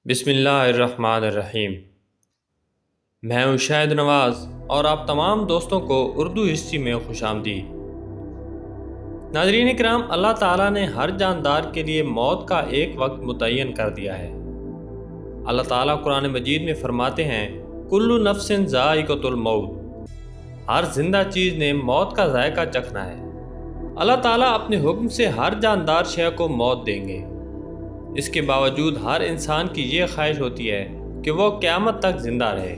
بسم اللہ الرحمن الرحیم۔ میں ہوں شاہد نواز اور آپ تمام دوستوں کو اردو ہسٹری میں خوش آمدید۔ ناظرین کرام، اللہ تعالیٰ نے ہر جاندار کے لیے موت کا ایک وقت متعین کر دیا ہے۔ اللہ تعالیٰ قرآن مجید میں فرماتے ہیں کل نفس ذائقۃ الموت، ہر زندہ چیز نے موت کا ذائقہ چکھنا ہے۔ اللہ تعالیٰ اپنے حکم سے ہر جاندار شے کو موت دیں گے۔ اس کے باوجود ہر انسان کی یہ خواہش ہوتی ہے کہ وہ قیامت تک زندہ رہے۔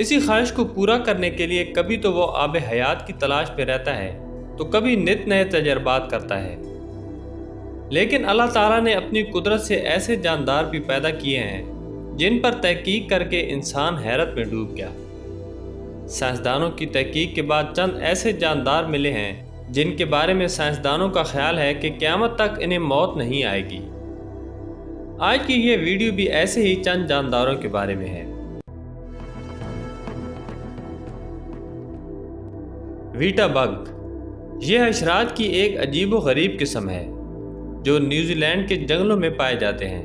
اسی خواہش کو پورا کرنے کے لیے کبھی تو وہ آب حیات کی تلاش میں رہتا ہے تو کبھی نت نئے تجربات کرتا ہے۔ لیکن اللہ تعالیٰ نے اپنی قدرت سے ایسے جاندار بھی پیدا کیے ہیں جن پر تحقیق کر کے انسان حیرت میں ڈوب گیا۔ سائنسدانوں کی تحقیق کے بعد چند ایسے جاندار ملے ہیں جن کے بارے میں سائنسدانوں کا خیال ہے کہ قیامت تک انہیں موت نہیں آئے گی۔ آج کی یہ ویڈیو بھی ایسے ہی چند جانداروں کے بارے میں ہے۔ ویٹا بگ، یہ حشرات کی ایک عجیب و غریب قسم ہے جو نیوزی لینڈ کے جنگلوں میں پائے جاتے ہیں۔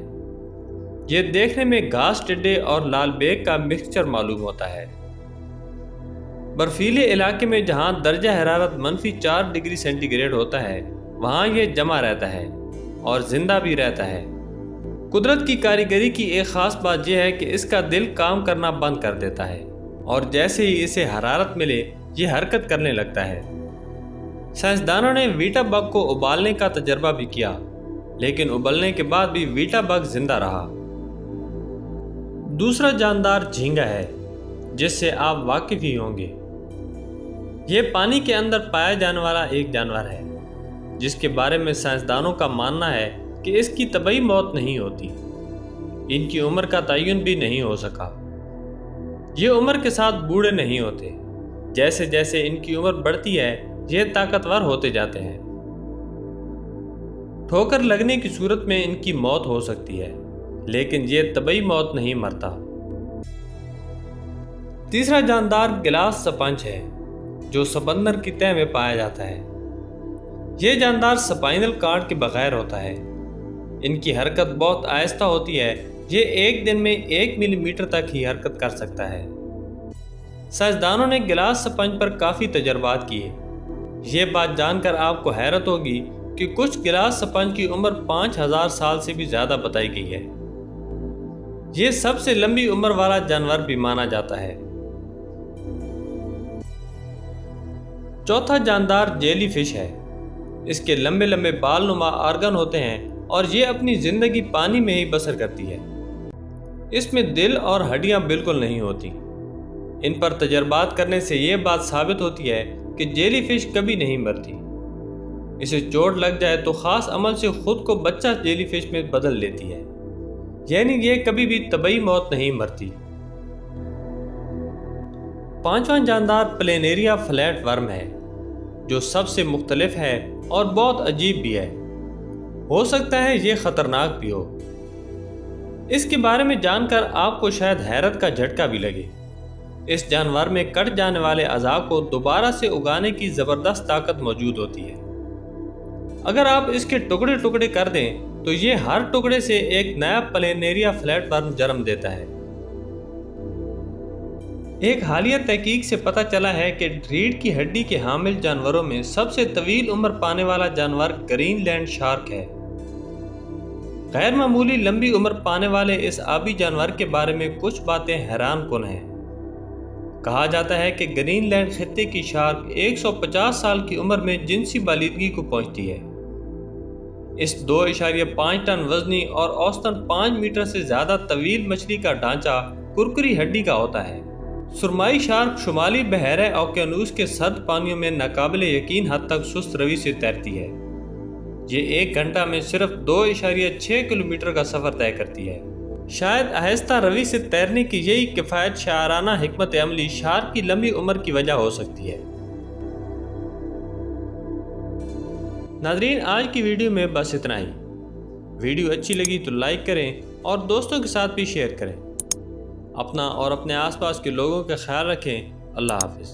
یہ دیکھنے میں گھاس ٹڈے اور لال بیگ کا مکسچر معلوم ہوتا ہے۔ برفیلے علاقے میں جہاں درجہ حرارت -4 ڈگری سینٹی گریڈ ہوتا ہے وہاں یہ جمع رہتا ہے اور زندہ بھی رہتا ہے۔ قدرت کی کاریگری کی ایک خاص بات یہ ہے کہ اس کا دل کام کرنا بند کر دیتا ہے اور جیسے ہی اسے حرارت ملے یہ حرکت کرنے لگتا ہے۔ سائنسدانوں نے ویٹا بگ کو ابالنے کا تجربہ بھی کیا، لیکن ابلنے کے بعد بھی ویٹا بگ زندہ رہا۔ دوسرا جاندار جھینگا ہے جس سے آپ واقف ہی ہوں گے۔ یہ پانی کے اندر پایا جانے والا ایک جانور ہے جس کے بارے میں سائنسدانوں کا ماننا ہے کہ اس کی طبعی موت نہیں ہوتی۔ ان کی عمر کا تعین بھی نہیں ہو سکا۔ یہ عمر کے ساتھ بوڑھے نہیں ہوتے، جیسے جیسے ان کی عمر بڑھتی ہے یہ طاقتور ہوتے جاتے ہیں۔ ٹھوکر لگنے کی صورت میں ان کی موت ہو سکتی ہے، لیکن یہ طبعی موت نہیں مرتا۔ تیسرا جاندار گلاس سپنج ہے جو سمندر کی تہہ میں پایا جاتا ہے۔ یہ جاندار سپائنل کارڈ کے بغیر ہوتا ہے۔ ان کی حرکت بہت آہستہ ہوتی ہے، یہ ایک دن میں 1 ملی میٹر تک ہی حرکت کر سکتا ہے۔ سائنسدانوں نے گلاس سپنج پر کافی تجربات کیے۔ یہ بات جان کر آپ کو حیرت ہوگی کہ کچھ گلاس سپنج کی عمر 5000 سال سے بھی زیادہ بتائی گئی ہے۔ یہ سب سے لمبی عمر والا جانور بھی مانا جاتا ہے۔ چوتھا جاندار جیلی فش ہے۔ اس کے لمبے لمبے بال نما آرگن ہوتے ہیں اور یہ اپنی زندگی پانی میں ہی بسر کرتی ہے۔ اس میں دل اور ہڈیاں بالکل نہیں ہوتی۔ ان پر تجربات کرنے سے یہ بات ثابت ہوتی ہے کہ جیلی فش کبھی نہیں مرتی۔ اسے چوٹ لگ جائے تو خاص عمل سے خود کو بچہ جیلی فش میں بدل لیتی ہے، یعنی یہ کبھی بھی طبعی موت نہیں مرتی۔ پانچواں جاندار پلینیریا فلیٹ ورم ہے جو سب سے مختلف ہے اور بہت عجیب بھی ہے۔ ہو سکتا ہے یہ خطرناک بھی ہو۔ اس کے بارے میں جان کر آپ کو شاید حیرت کا جھٹکا بھی لگے۔ اس جانور میں کٹ جانے والے اعضاء کو دوبارہ سے اگانے کی زبردست طاقت موجود ہوتی ہے۔ اگر آپ اس کے ٹکڑے ٹکڑے کر دیں تو یہ ہر ٹکڑے سے ایک نیا پلینیریا فلیٹ ورم جنم دیتا ہے۔ ایک حالیہ تحقیق سے پتہ چلا ہے کہ ریڑھ کی ہڈی کے حامل جانوروں میں سب سے طویل عمر پانے والا جانور گرین لینڈ شارک ہے۔ غیر معمولی لمبی عمر پانے والے اس آبی جانور کے بارے میں کچھ باتیں حیران کن ہیں۔ کہا جاتا ہے کہ گرین لینڈ خطے کی شارک 150 سال کی عمر میں جنسی بالیدگی کو پہنچتی ہے۔ اس 2.5 ٹن وزنی اور اوسطاً 5 میٹر سے زیادہ طویل مچھلی کا ڈھانچہ کرکری ہڈی کا ہوتا ہے۔ سرمائی شارک شمالی بحیرہ اوقیانوس کے سرد پانیوں میں ناقابل یقین حد تک سست روی سے تیرتی ہے۔ یہ 1 گھنٹہ میں صرف 2.6 کلومیٹر کا سفر طے کرتی ہے۔ شاید آہستہ روی سے تیرنے کی یہی کفایت شاعرانہ حکمت عملی شارک کی لمبی عمر کی وجہ ہو سکتی ہے۔ ناظرین، آج کی ویڈیو میں بس اتنا ہی۔ ویڈیو اچھی لگی تو لائک کریں اور دوستوں کے ساتھ بھی شیئر کریں۔ اپنا اور اپنے آس پاس کے لوگوں کا خیال رکھیں۔ اللہ حافظ۔